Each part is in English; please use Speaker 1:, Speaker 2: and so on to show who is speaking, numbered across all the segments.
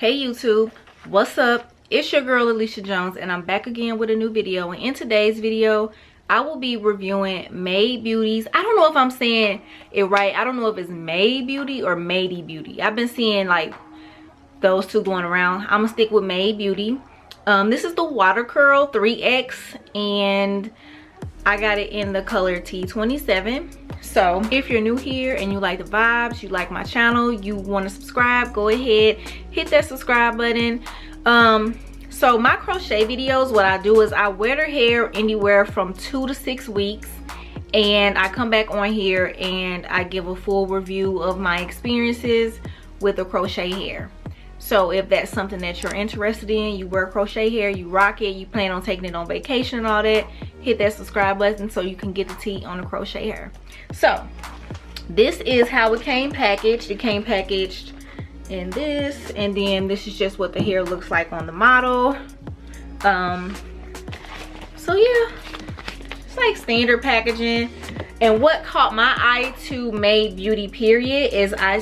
Speaker 1: Hey YouTube, what's up? It's your girl Alicia Jones and I'm back again with a new video. And in today's video I will be reviewing Mayde Beauty's, I don't know if I'm saying it right, I don't know if it's Mayde Beauty or Mayde Beauty. I've been seeing like those two going around. I'm gonna stick with Mayde Beauty. This is the Water Curl 3X and I got it in the color T27. So if you're new here and you like the vibes, you like my channel, you want to subscribe, go ahead, hit that subscribe button. So my crochet videos, what I do is I wear their hair anywhere from 2 to 6 weeks, and I come back on here and I give a full review of my experiences with the crochet hair. So if that's something that you're interested in, you wear crochet hair, you rock it, you plan on taking it on vacation and all that, hit that subscribe button so you can get the tea on the crochet hair. So this is how it came packaged. It came packaged in this, and then this is just what the hair looks like on the model. So yeah, it's like standard packaging. And what caught my eye to Mayde Beauty period is I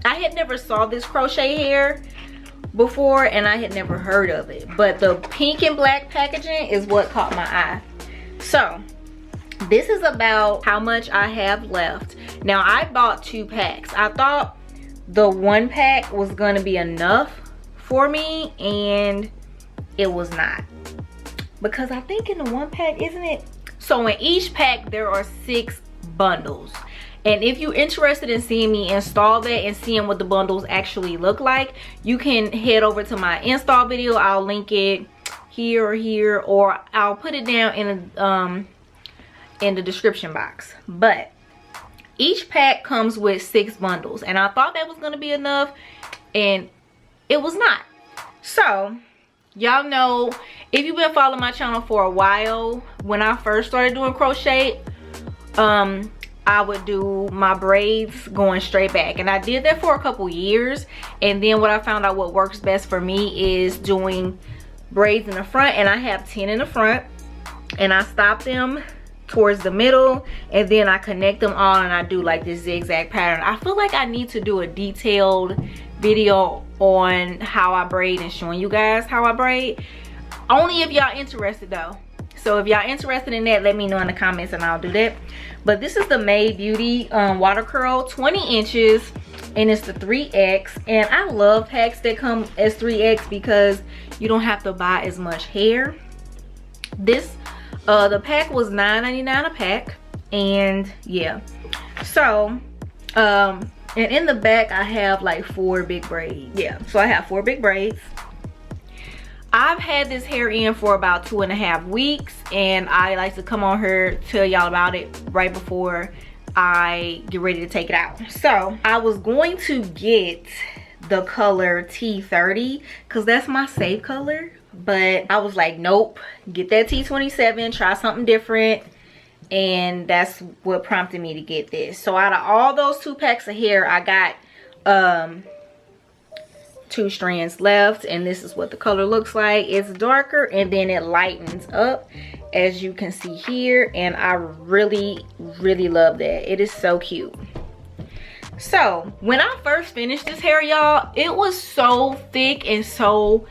Speaker 1: had never saw this crochet hair before and I had never heard of it, but the pink and black packaging is what caught my eye. So this is about how much I have left. Now I bought 2 packs. I thought the 1 pack was gonna be enough for me, and it was not, because I think in the 1 pack, isn't it? So in each pack there are 6 bundles. And if you're interested in seeing me install that and seeing what the bundles actually look like, you can head over to my install video. I'll link it here or here, or I'll put it down in the description box. But each pack comes with 6 bundles, and I thought that was gonna be enough, and it was not. So y'all know, if you've been following my channel for a while, when I first started doing crochet, I would do my braids going straight back, and I did that for a couple years. And then what I found out what works best for me is doing braids in the front, and I have 10 in the front, and I stop them towards the middle, and then I connect them all, and I do like this zigzag pattern. I feel like I need to do a detailed video on how I braid and showing you guys how I braid, only if y'all interested though. So if y'all interested in that, let me know in the comments and I'll do that. But this is the Mayde Beauty Water Curl 20 inches, and it's the 3X. And I love packs that come as 3X because you don't have to buy as much hair. This the pack was $9.99 a pack, and yeah. So and in the back I have like 4 big braids. Yeah, so I have 4 big braids. I've had this hair in for about 2.5 weeks, and I like to come on here, tell y'all about it right before I get ready to take it out. So I was going to get the color T30 because that's my safe color, but I was like, nope, get that T27, try something different. And that's what prompted me to get this. So out of all those 2 packs of hair, I got 2 strands left, and this is what the color looks like. It's darker and then it lightens up, as you can see here, and I really love that. It is so cute. So when I first finished this hair, y'all, it was so thick and so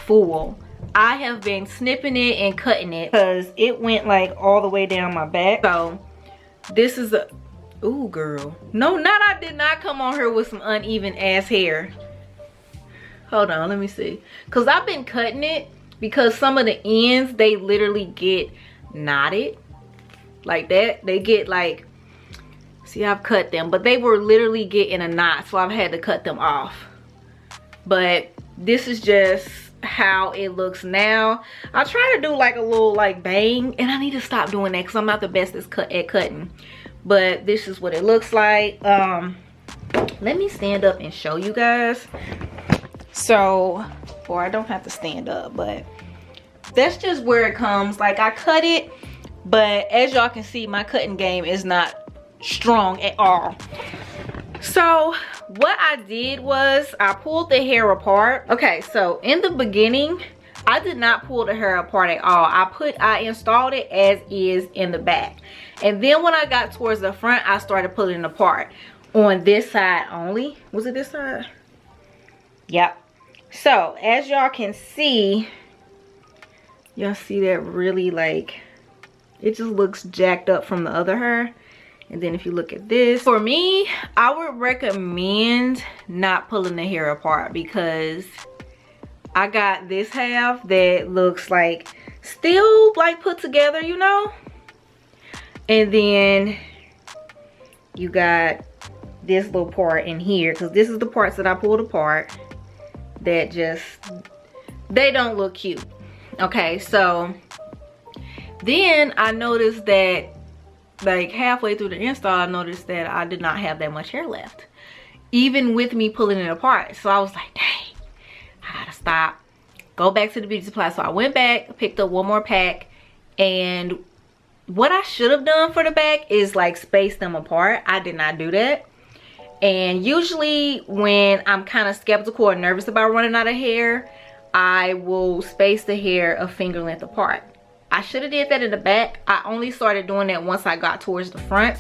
Speaker 1: full. I have been snipping it and cutting it because it went like all the way down my back. So this is a, ooh girl, no, I did not come on here with some uneven ass hair. Hold on, let me see. Because I've been cutting it because some of the ends, they literally get knotted like that. They get like, see, I've cut them, but they were literally getting a knot, so I've had to cut them off. But this is just how it looks now. I try to do like a little like bang, and I need to stop doing that because I'm not the best at cutting. But this is what it looks like. Let me stand up and show you guys. So, or I don't have to stand up, but that's just where it comes. Like, I cut it, but as y'all can see, my cutting game is not strong at all. So what I did was I pulled the hair apart. Okay, so in the beginning I did not pull the hair apart at all. I installed it as is in the back, and then when I got towards the front, I started pulling it apart on this side only. Was it this side? Yep. So as y'all can see, y'all see that really like it just looks jacked up from the other hair. And then if you look at this, for me, I would recommend not pulling the hair apart, because I got this half that looks like still like put together, you know, and then you got this little part in here, because this is the parts that I pulled apart that just, they don't look cute. Okay, so then I noticed that like halfway through the install, I noticed that I did not have that much hair left, even with me pulling it apart. So I was like, dang, I gotta stop, go back to the beauty supply. So I went back, picked up one more pack, and what I should have done for the back is like space them apart. I did not do that. And usually when I'm kind of skeptical or nervous about running out of hair, I will space the hair a finger length apart. I should have did that in the back. I only started doing that once I got towards the front.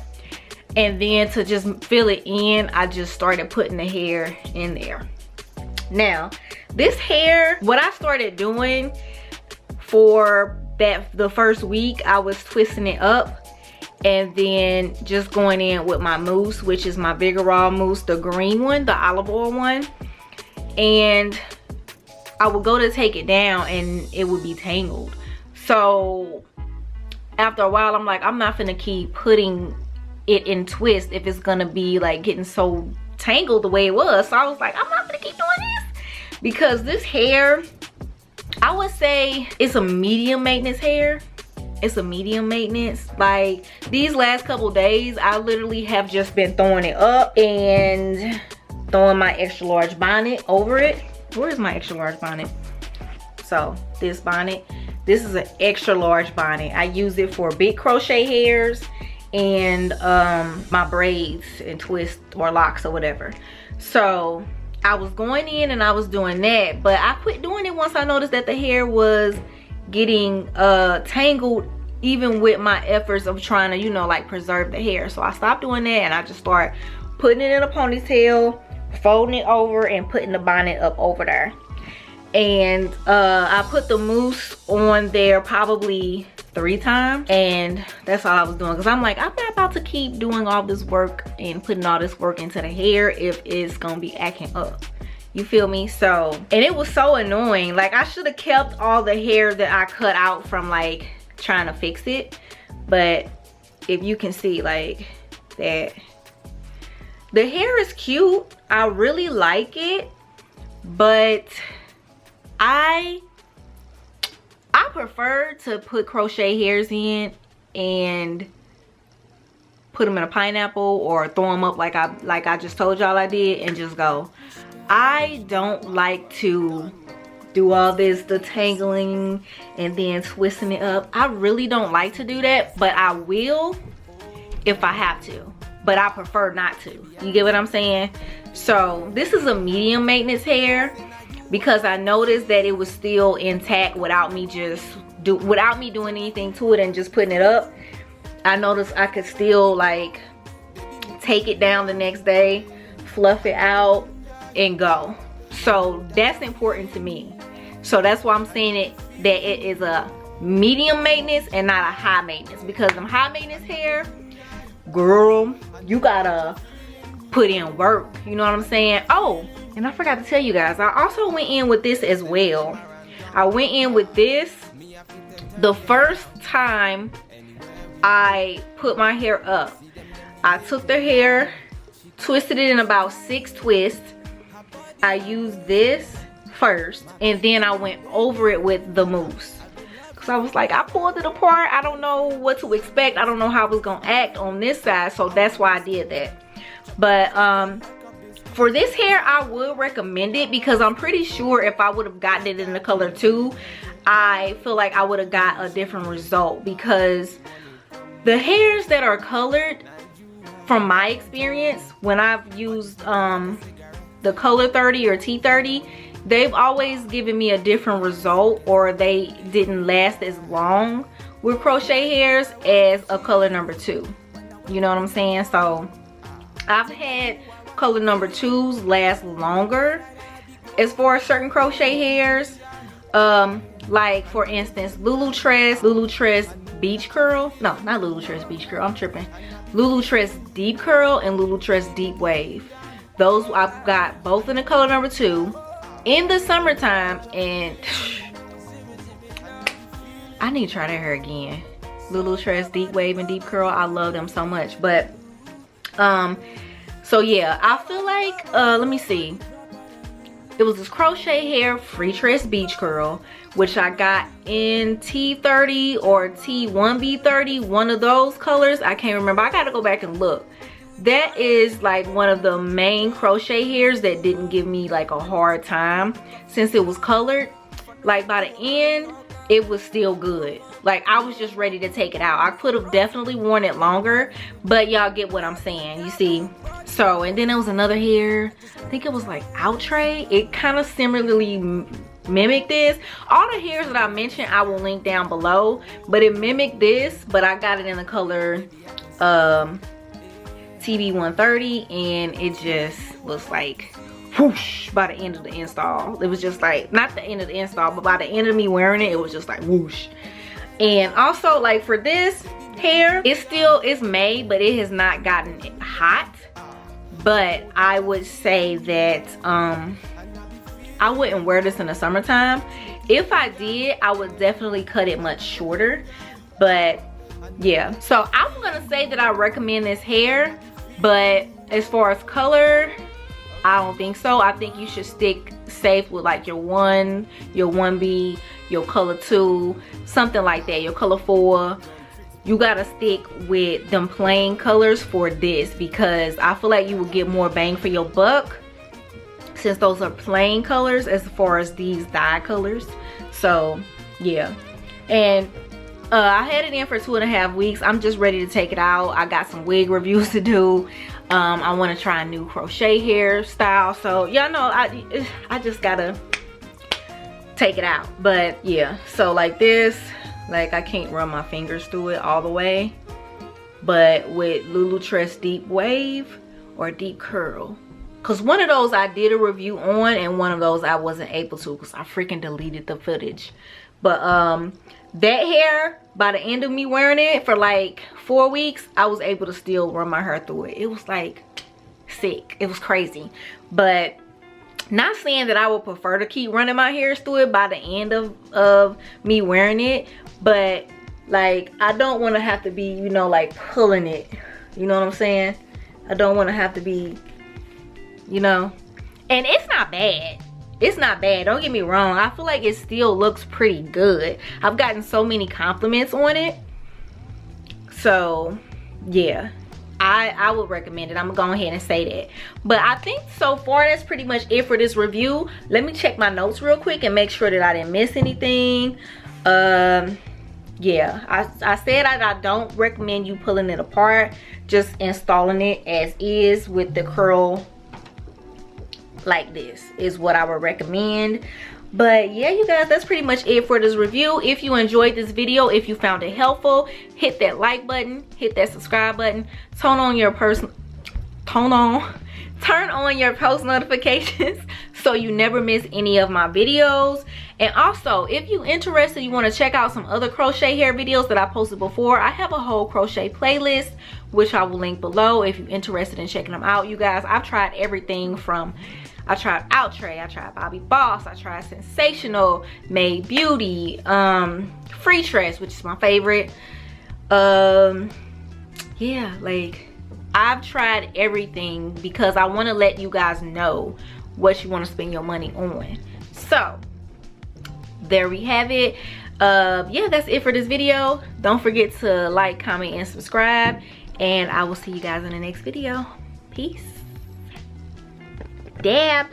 Speaker 1: And then to just fill it in, I just started putting the hair in there. Now, this hair, what I started doing for the first week, I was twisting it up and then just going in with my mousse, which is my bigger raw mousse, the green one, the olive oil one. And I would go to take it down and it would be tangled. So after a while, I'm like, I'm not finna keep putting it in twist if it's gonna be like getting so tangled the way it was. So I was like, I'm not gonna keep doing this, because this hair, I would say it's a medium maintenance hair. It's a medium maintenance. Like these last couple days, I literally have just been throwing it up and throwing my extra large bonnet over it. Where's my extra large bonnet? So this bonnet, this is an extra large bonnet. I use it for big crochet hairs and my braids and twists or locks or whatever. So I was going in and I was doing that, but I quit doing it once I noticed that the hair was getting tangled, even with my efforts of trying to, you know, like preserve the hair. So I stopped doing that and I just started putting it in a ponytail, folding it over and putting the bonnet up over there. And I put the mousse on there probably 3 times, and that's all I was doing, because I'm like, I'm not about to keep doing all this work and putting all this work into the hair if it's gonna be acting up, you feel me? So, and it was so annoying. Like I should have kept all the hair that I cut out from like trying to fix it, but if you can see like that, the hair is cute, I really like it, but I prefer to put crochet hairs in and put them in a pineapple or throw them up like I just told y'all I did and just go. I don't like to do all this detangling and then twisting it up. I really don't like to do that, but I will if I have to, but I prefer not to. You get what I'm saying? So this is a medium maintenance hair, because I noticed that it was still intact without me doing anything to it and just putting it up. I noticed I could still like take it down the next day, fluff it out and go. So that's important to me. So that's why I'm saying it, that it is a medium maintenance and not a high maintenance, because them high maintenance hair, girl, you gotta put in work, you know what I'm saying? Oh, and I forgot to tell you guys, I also went in with this as well. I went in with this the first time I put my hair up. I took the hair, twisted it in about 6 twists. I used this first, and then I went over it with the mousse. Cause I was like, I pulled it apart, I don't know what to expect, I don't know how it was gonna act on this side, so that's why I did that. But for this hair, I would recommend it, because I'm pretty sure if I would have gotten it in the color 2, I feel like I would have got a different result, because the hairs that are colored, from my experience, when I've used the color 30 or T30, they've always given me a different result, or they didn't last as long with crochet hairs as a color number 2. You know what I'm saying? So I've had color number 2s last longer, as far as certain crochet hairs. Like for instance, Lulu Tress Beach Curl. No, not Lulu Tress Beach Curl, I'm tripping. Lulu Tress Deep Curl and Lulu Tress Deep Wave. Those I've got both in the color number 2 in the summertime, and I need to try that hair again. Lulu Tress Deep Wave and Deep Curl, I love them so much. But so yeah, I feel like let me see. It was this crochet hair free tress beach curl, which I got in T30 or T1B30, one of those colors. I can't remember. I gotta go back and look. That is like one of the main crochet hairs that didn't give me like a hard time since it was colored. Like by the end, it was still good. Like I was just ready to take it out. I could have definitely worn it longer, but y'all get what I'm saying, you see. So, and then there was another hair, I think it was like Outre. It kind of similarly mimicked this. All the hairs that I mentioned I will link down below, but it mimicked this, but I got it in the color TB130, and it just was like whoosh by the end of the install. It was just like, not the end of the install, but by the end of me wearing it, it was just like whoosh. And also like for this hair, it's made, but it has not gotten hot. But I would say that I wouldn't wear this in the summertime. If I did, I would definitely cut it much shorter. But yeah, so I'm gonna say that I recommend this hair, but as far as color, I don't think so. I think you should stick safe with like your 1, your 1B, your color 2, something like that, your color 4. You gotta stick with them plain colors for this, because I feel like you will get more bang for your buck since those are plain colors as far as these dye colors. So yeah, and I had it in for 2.5 weeks. I'm just ready to take it out. I got some wig reviews to do. I want to try a new crochet hairstyle, so y'all know I just gotta take it out. But yeah, so like this, like I can't run my fingers through it all the way, but with Lulu Tress Deep Wave or Deep Curl, because one of those I did a review on and one of those I wasn't able to because I freaking deleted the footage. But that hair, by the end of me wearing it for like 4 weeks, I was able to still run my hair through it. It was like sick. It was crazy. But not saying that I would prefer to keep running my hairs through it by the end of me wearing it, but like I don't want to have to be, you know, like pulling it, you know what I'm saying? I don't want to have to be, you know, and it's not bad. It's not bad, don't get me wrong. I feel like it still looks pretty good. I've gotten so many compliments on it, so yeah, I would recommend it. I'm gonna go ahead and say that. But I think so far that's pretty much it for this review. Let me check my notes real quick and make sure that I didn't miss anything. Yeah, I said I don't recommend you pulling it apart, just installing it as is with the curl like this is what I would recommend. But yeah, you guys, that's pretty much it for this review. If you enjoyed this video, if you found it helpful, hit that like button, hit that subscribe button, turn on your post notifications so you never miss any of my videos. And also, if you're interested, you want to check out some other crochet hair videos that I posted before, I have a whole crochet playlist which I will link below if you're interested in checking them out. You guys, I've tried everything from, I tried Outre, I tried Bobby Boss, I tried Sensational, Mayde Beauty, Free Tress, which is my favorite. Yeah, like I've tried everything because I want to let you guys know what you want to spend your money on. So there we have it. Yeah, that's it for this video. Don't forget to like, comment, and subscribe, and I will see you guys in the next video. Peace. Dab.